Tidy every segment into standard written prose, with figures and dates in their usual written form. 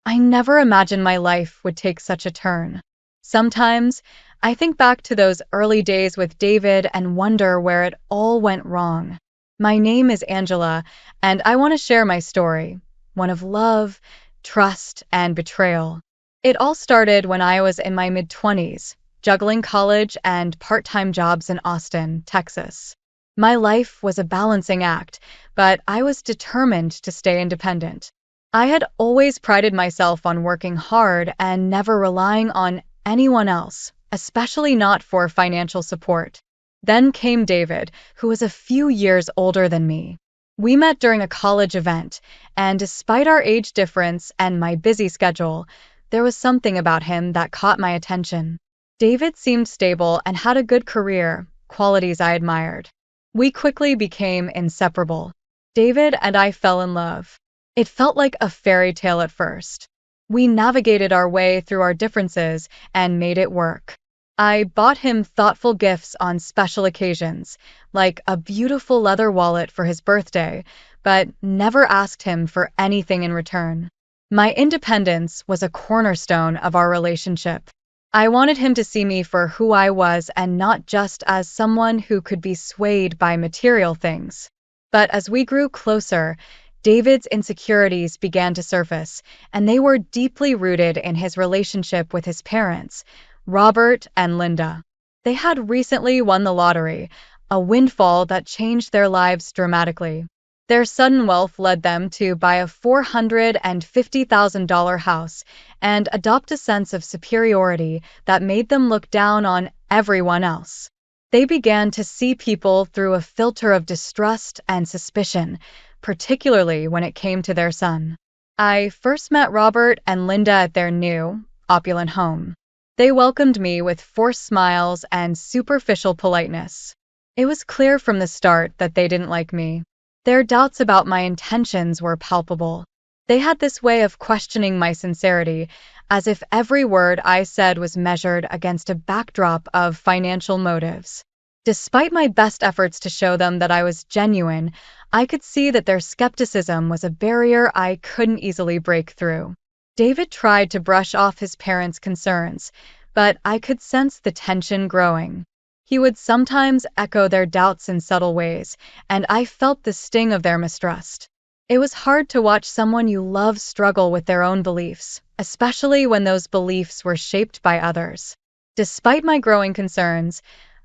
I never imagined my life would take such a turn. Sometimes I think back to those early days with David and wonder where it all went wrong. My name is Angela, and I want to share my story, one of love, trust, and betrayal. It all started when I was in my mid-20s, juggling college and part-time jobs in Austin, Texas. My life was a balancing act, but I was determined to stay independent. I had always prided myself on working hard and never relying on anyone else, especially not for financial support. Then came David, who was a few years older than me. We met during a college event, and despite our age difference and my busy schedule, there was something about him that caught my attention. David seemed stable and had a good career, qualities I admired. We quickly became inseparable. David and I fell in love. It felt like a fairy tale at first. We navigated our way through our differences and made it work. I bought him thoughtful gifts on special occasions, like a beautiful leather wallet for his birthday, but never asked him for anything in return. My independence was a cornerstone of our relationship. I wanted him to see me for who I was and not just as someone who could be swayed by material things. But as we grew closer, David's insecurities began to surface, and they were deeply rooted in his relationship with his parents, Robert and Linda. They had recently won the lottery, a windfall that changed their lives dramatically. Their sudden wealth led them to buy a $450,000 house and adopt a sense of superiority that made them look down on everyone else. They began to see people through a filter of distrust and suspicion, particularly when it came to their son. I first met Robert and Linda at their new, opulent home. They welcomed me with forced smiles and superficial politeness. It was clear from the start that they didn't like me. Their doubts about my intentions were palpable. They had this way of questioning my sincerity, as if every word I said was measured against a backdrop of financial motives. Despite my best efforts to show them that I was genuine, I could see that their skepticism was a barrier I couldn't easily break through. David tried to brush off his parents' concerns, but I could sense the tension growing. He would sometimes echo their doubts in subtle ways, and I felt the sting of their mistrust. It was hard to watch someone you love struggle with their own beliefs, especially when those beliefs were shaped by others. Despite my growing concerns,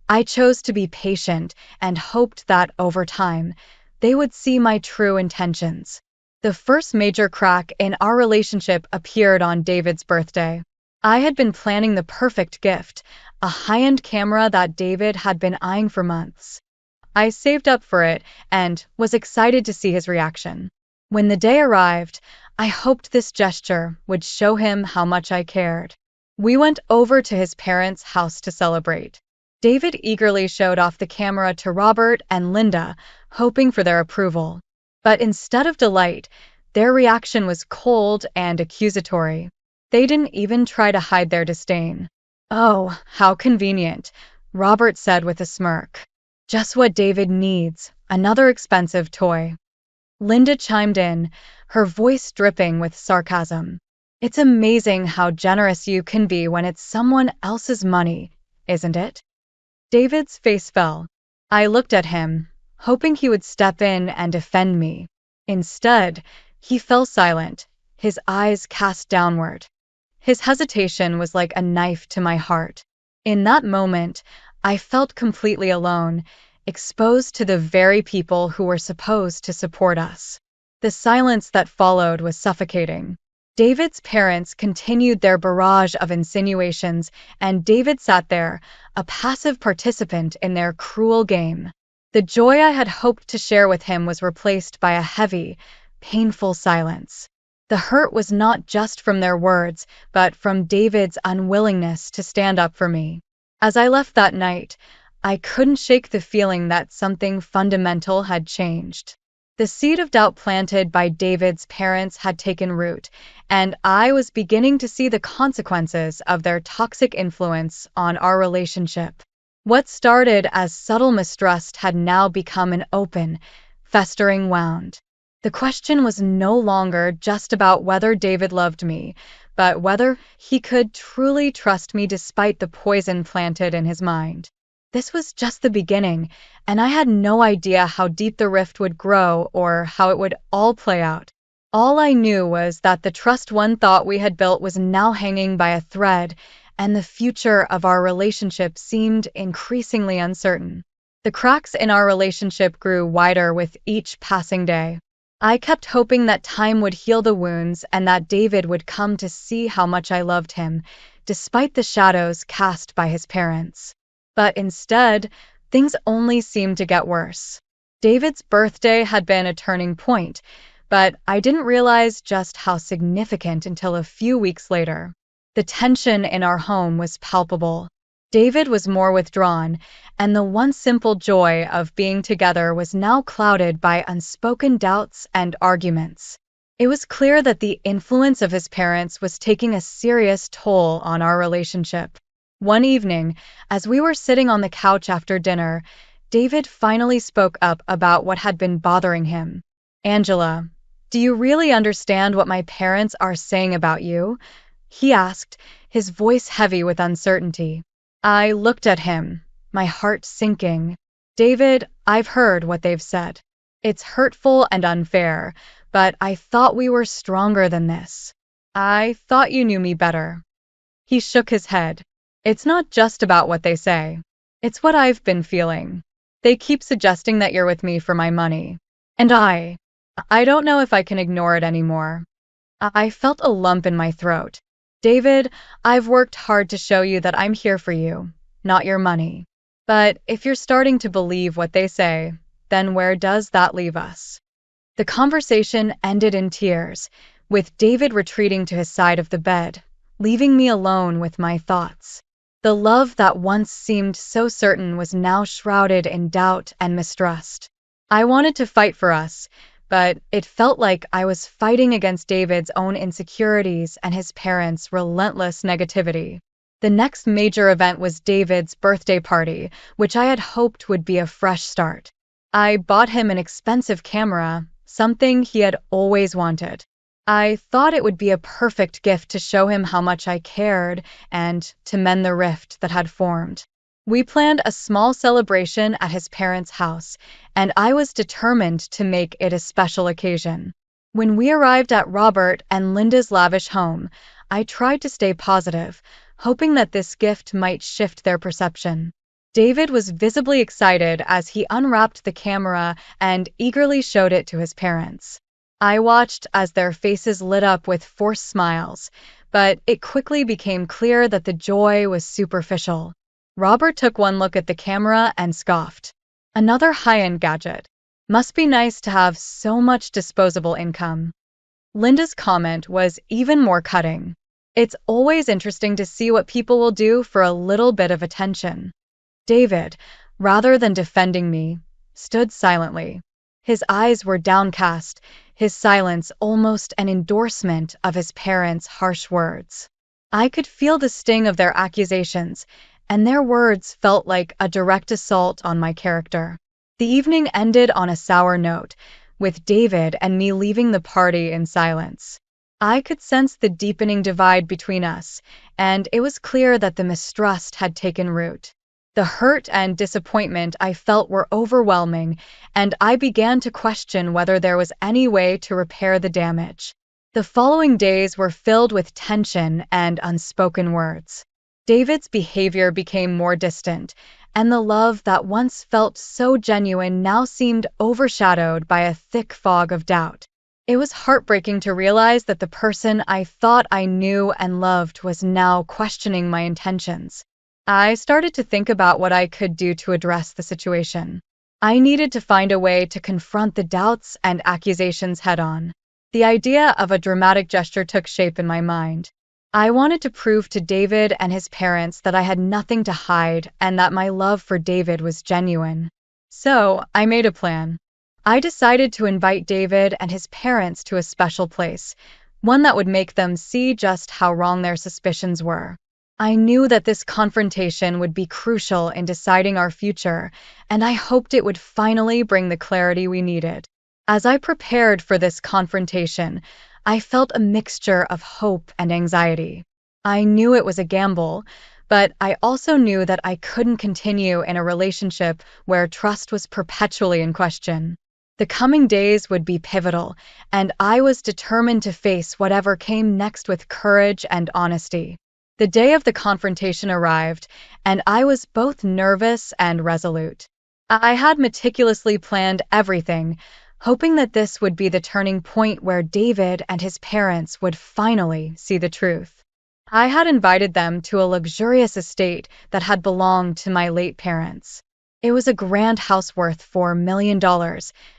I chose to be patient and hoped that over time, they would see my true intentions. The first major crack in our relationship appeared on David's birthday. I had been planning the perfect gift, a high-end camera that David had been eyeing for months. I saved up for it and was excited to see his reaction. When the day arrived, I hoped this gesture would show him how much I cared. We went over to his parents' house to celebrate. David eagerly showed off the camera to Robert and Linda, hoping for their approval. But instead of delight, their reaction was cold and accusatory. They didn't even try to hide their disdain. "Oh, how convenient," Robert said with a smirk. "Just what David needs, another expensive toy." Linda chimed in, her voice dripping with sarcasm. "It's amazing how generous you can be when it's someone else's money, isn't it?" David's face fell. I looked at him, hoping he would step in and defend me. Instead, he fell silent, his eyes cast downward. His hesitation was like a knife to my heart. In that moment, I felt completely alone, exposed to the very people who were supposed to support us. The silence that followed was suffocating. David's parents continued their barrage of insinuations, and David sat there, a passive participant in their cruel game. The joy I had hoped to share with him was replaced by a heavy, painful silence. The hurt was not just from their words, but from David's unwillingness to stand up for me. As I left that night, I couldn't shake the feeling that something fundamental had changed. The seed of doubt planted by David's parents had taken root, and I was beginning to see the consequences of their toxic influence on our relationship. What started as subtle mistrust had now become an open, festering wound. The question was no longer just about whether David loved me, but whether he could truly trust me despite the poison planted in his mind. This was just the beginning, and I had no idea how deep the rift would grow or how it would all play out. All I knew was that the trust one thought we had built was now hanging by a thread, and the future of our relationship seemed increasingly uncertain. The cracks in our relationship grew wider with each passing day. I kept hoping that time would heal the wounds and that David would come to see how much I loved him, despite the shadows cast by his parents. But instead, things only seemed to get worse. David's birthday had been a turning point, but I didn't realize just how significant until a few weeks later. The tension in our home was palpable. David was more withdrawn, and the once simple joy of being together was now clouded by unspoken doubts and arguments. It was clear that the influence of his parents was taking a serious toll on our relationship. One evening, as we were sitting on the couch after dinner, David finally spoke up about what had been bothering him. "Angela, do you really understand what my parents are saying about you?" he asked, his voice heavy with uncertainty. I looked at him, my heart sinking. "David, I've heard what they've said. It's hurtful and unfair, but I thought we were stronger than this. I thought you knew me better." He shook his head. "It's not just about what they say. It's what I've been feeling. They keep suggesting that you're with me for my money. And I don't know if I can ignore it anymore." I felt a lump in my throat. "David, I've worked hard to show you that I'm here for you, not your money. But if you're starting to believe what they say, then where does that leave us?" The conversation ended in tears, with David retreating to his side of the bed, leaving me alone with my thoughts. The love that once seemed so certain was now shrouded in doubt and mistrust. I wanted to fight for us, but it felt like I was fighting against David's own insecurities and his parents' relentless negativity. The next major event was David's birthday party, which I had hoped would be a fresh start. I bought him an expensive camera, something he had always wanted. I thought it would be a perfect gift to show him how much I cared and to mend the rift that had formed. We planned a small celebration at his parents' house, and I was determined to make it a special occasion. When we arrived at Robert and Linda's lavish home, I tried to stay positive, hoping that this gift might shift their perception. David was visibly excited as he unwrapped the camera and eagerly showed it to his parents. I watched as their faces lit up with forced smiles, but it quickly became clear that the joy was superficial. Robert took one look at the camera and scoffed. "Another high-end gadget. Must be nice to have so much disposable income." Linda's comment was even more cutting. "It's always interesting to see what people will do for a little bit of attention." David, rather than defending me, stood silently. His eyes were downcast, his silence almost an endorsement of his parents' harsh words. I could feel the sting of their accusations, and their words felt like a direct assault on my character. The evening ended on a sour note, with David and me leaving the party in silence. I could sense the deepening divide between us, and it was clear that the mistrust had taken root. The hurt and disappointment I felt were overwhelming, and I began to question whether there was any way to repair the damage. The following days were filled with tension and unspoken words. David's behavior became more distant, and the love that once felt so genuine now seemed overshadowed by a thick fog of doubt. It was heartbreaking to realize that the person I thought I knew and loved was now questioning my intentions. I started to think about what I could do to address the situation. I needed to find a way to confront the doubts and accusations head-on. The idea of a dramatic gesture took shape in my mind. I wanted to prove to David and his parents that I had nothing to hide and that my love for David was genuine. So, I made a plan. I decided to invite David and his parents to a special place, one that would make them see just how wrong their suspicions were. I knew that this confrontation would be crucial in deciding our future, and I hoped it would finally bring the clarity we needed. As I prepared for this confrontation, I felt a mixture of hope and anxiety. I knew it was a gamble, but I also knew that I couldn't continue in a relationship where trust was perpetually in question. The coming days would be pivotal, and I was determined to face whatever came next with courage and honesty. The day of the confrontation arrived, and I was both nervous and resolute. I had meticulously planned everything, hoping that this would be the turning point where David and his parents would finally see the truth. I had invited them to a luxurious estate that had belonged to my late parents. It was a grand house worth $4 million,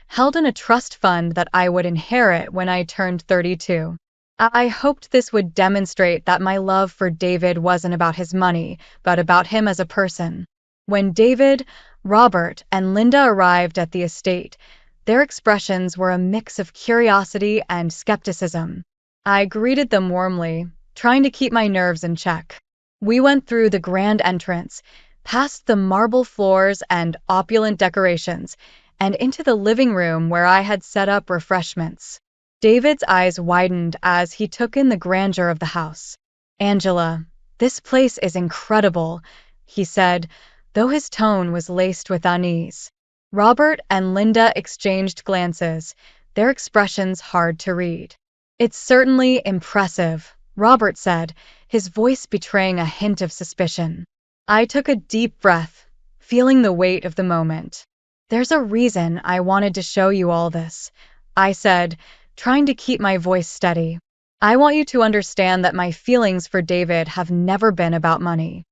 held in a trust fund that I would inherit when I turned 32. I hoped this would demonstrate that my love for David wasn't about his money, but about him as a person. When David, Robert, and Linda arrived at the estate, their expressions were a mix of curiosity and skepticism. I greeted them warmly, trying to keep my nerves in check. We went through the grand entrance, past the marble floors and opulent decorations, and into the living room where I had set up refreshments. David's eyes widened as he took in the grandeur of the house. "Angela, this place is incredible," he said, though his tone was laced with unease. Robert and Linda exchanged glances, their expressions hard to read. "It's certainly impressive," Robert said, his voice betraying a hint of suspicion. I took a deep breath, feeling the weight of the moment. "There's a reason I wanted to show you all this," I said, trying to keep my voice steady. "I want you to understand that my feelings for David have never been about money."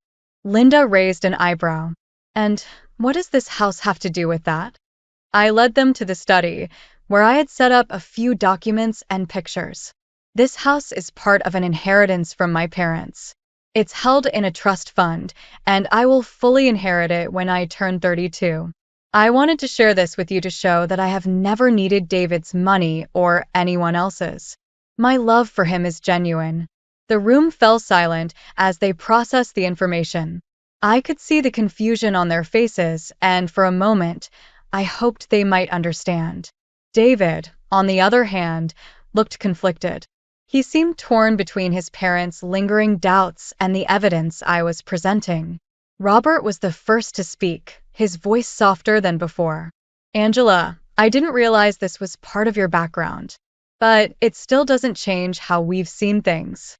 Linda raised an eyebrow. "And what does this house have to do with that?" I led them to the study, where I had set up a few documents and pictures. "This house is part of an inheritance from my parents. It's held in a trust fund, and I will fully inherit it when I turn 32. I wanted to share this with you to show that I have never needed David's money or anyone else's. My love for him is genuine." The room fell silent as they processed the information. I could see the confusion on their faces, and for a moment, I hoped they might understand. David, on the other hand, looked conflicted. He seemed torn between his parents' lingering doubts and the evidence I was presenting. Robert was the first to speak, his voice softer than before. "Angela, I didn't realize this was part of your background, but it still doesn't change how we've seen things."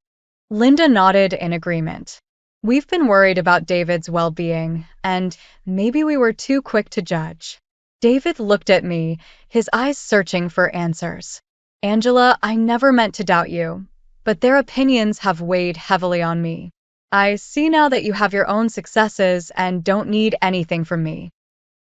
Linda nodded in agreement. "We've been worried about David's well-being, and maybe we were too quick to judge." David looked at me, his eyes searching for answers. "Angela, I never meant to doubt you, but their opinions have weighed heavily on me. I see now that you have your own successes and don't need anything from me."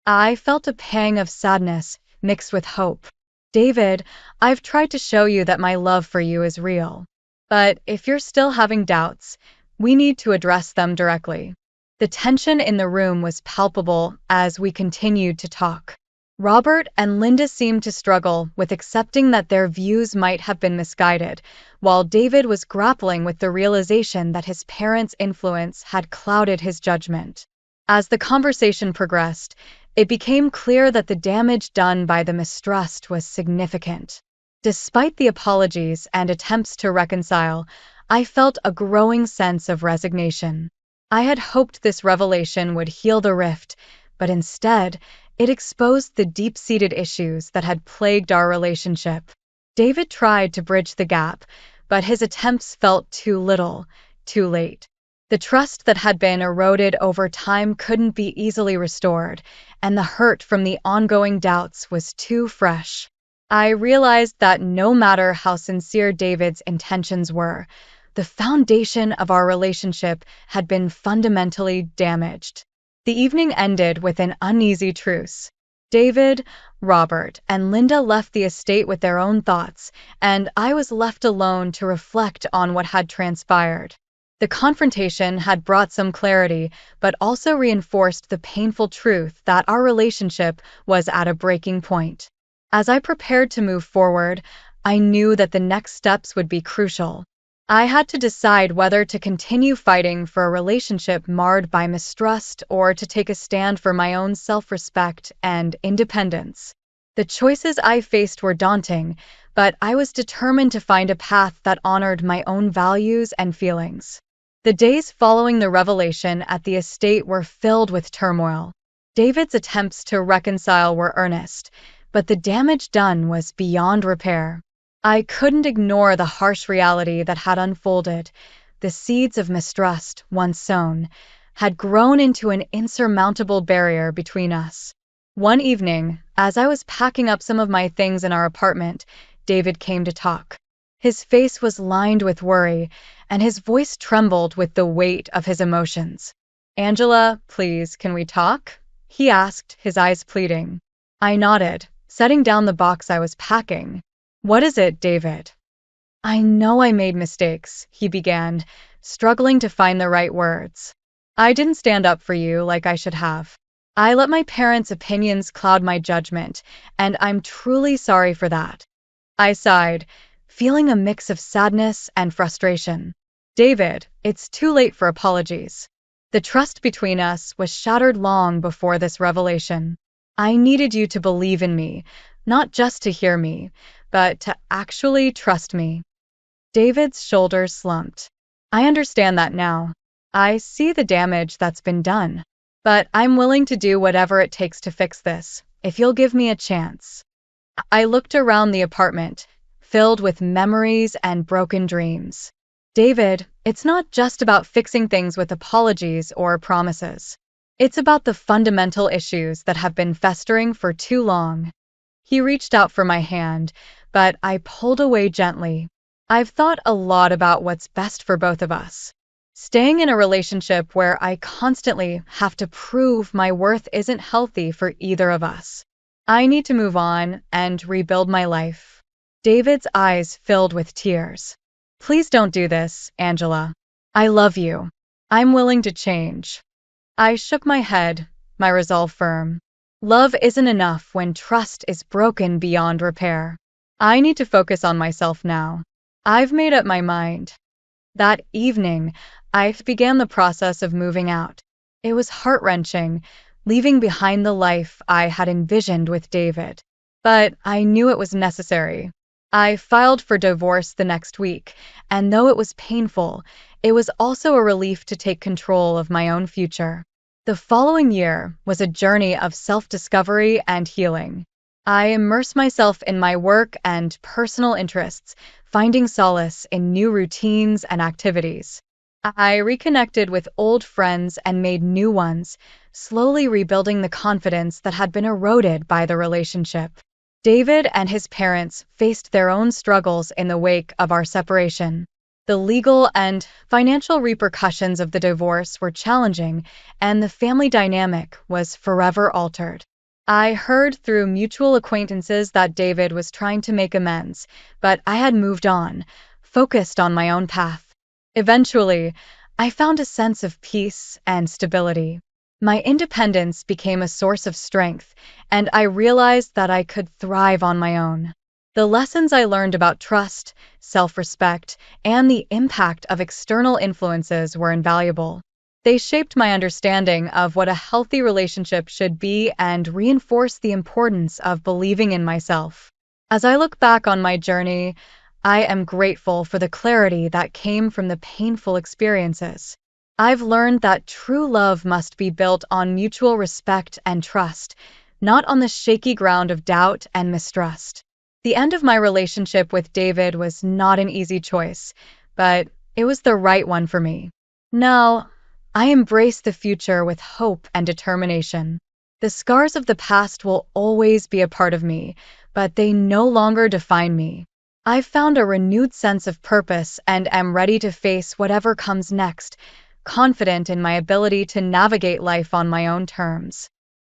I felt a pang of sadness mixed with hope. "David, I've tried to show you that my love for you is real. But if you're still having doubts, we need to address them directly." The tension in the room was palpable as we continued to talk. Robert and Linda seemed to struggle with accepting that their views might have been misguided, while David was grappling with the realization that his parents' influence had clouded his judgment. As the conversation progressed, it became clear that the damage done by the mistrust was significant. Despite the apologies and attempts to reconcile, I felt a growing sense of resignation. I had hoped this revelation would heal the rift, but instead, it exposed the deep-seated issues that had plagued our relationship. David tried to bridge the gap, but his attempts felt too little, too late. The trust that had been eroded over time couldn't be easily restored, and the hurt from the ongoing doubts was too fresh. I realized that no matter how sincere David's intentions were, the foundation of our relationship had been fundamentally damaged. The evening ended with an uneasy truce. David, Robert, and Linda left the estate with their own thoughts, and I was left alone to reflect on what had transpired. The confrontation had brought some clarity, but also reinforced the painful truth that our relationship was at a breaking point. As I prepared to move forward, I knew that the next steps would be crucial. I had to decide whether to continue fighting for a relationship marred by mistrust or to take a stand for my own self-respect and independence. The choices I faced were daunting, but I was determined to find a path that honored my own values and feelings. The days following the revelation at the estate were filled with turmoil. David's attempts to reconcile were earnest, but the damage done was beyond repair. I couldn't ignore the harsh reality that had unfolded. The seeds of mistrust, once sown, had grown into an insurmountable barrier between us. One evening, as I was packing up some of my things in our apartment, David came to talk. His face was lined with worry, and his voice trembled with the weight of his emotions. "Angela, please, can we talk?" he asked, his eyes pleading. I nodded, setting down the box I was packing. "What is it, David?" "I know I made mistakes," he began, struggling to find the right words. "I didn't stand up for you like I should have. I let my parents' opinions cloud my judgment, and I'm truly sorry for that." I sighed, feeling a mix of sadness and frustration. "David, it's too late for apologies. The trust between us was shattered long before this revelation. I needed you to believe in me, not just to hear me, but to actually trust me." David's shoulders slumped. "I understand that now. I see the damage that's been done. But I'm willing to do whatever it takes to fix this, if you'll give me a chance." I looked around the apartment, filled with memories and broken dreams. "David, it's not just about fixing things with apologies or promises. It's about the fundamental issues that have been festering for too long." He reached out for my hand, but I pulled away gently. "I've thought a lot about what's best for both of us. Staying in a relationship where I constantly have to prove my worth isn't healthy for either of us. I need to move on and rebuild my life." David's eyes filled with tears. "Please don't do this, Angela. I love you. I'm willing to change." I shook my head, my resolve firm. Love isn't enough when trust is broken beyond repair. I need to focus on myself now. I've made up my mind. That evening, I began the process of moving out. It was heart-wrenching, leaving behind the life I had envisioned with David. But I knew it was necessary. I filed for divorce the next week, and though it was painful, it was also a relief to take control of my own future. The following year was a journey of self-discovery and healing. I immersed myself in my work and personal interests, finding solace in new routines and activities. I reconnected with old friends and made new ones, slowly rebuilding the confidence that had been eroded by the relationship. David and his parents faced their own struggles in the wake of our separation. The legal and financial repercussions of the divorce were challenging, and the family dynamic was forever altered. I heard through mutual acquaintances that David was trying to make amends, but I had moved on, focused on my own path. Eventually, I found a sense of peace and stability. My independence became a source of strength, and I realized that I could thrive on my own. The lessons I learned about trust, self-respect, and the impact of external influences were invaluable. They shaped my understanding of what a healthy relationship should be and reinforced the importance of believing in myself. As I look back on my journey, I am grateful for the clarity that came from the painful experiences. I've learned that true love must be built on mutual respect and trust, not on the shaky ground of doubt and mistrust. The end of my relationship with David was not an easy choice, but it was the right one for me. Now, I embrace the future with hope and determination. The scars of the past will always be a part of me, but they no longer define me. I've found a renewed sense of purpose and am ready to face whatever comes next, confident in my ability to navigate life on my own terms.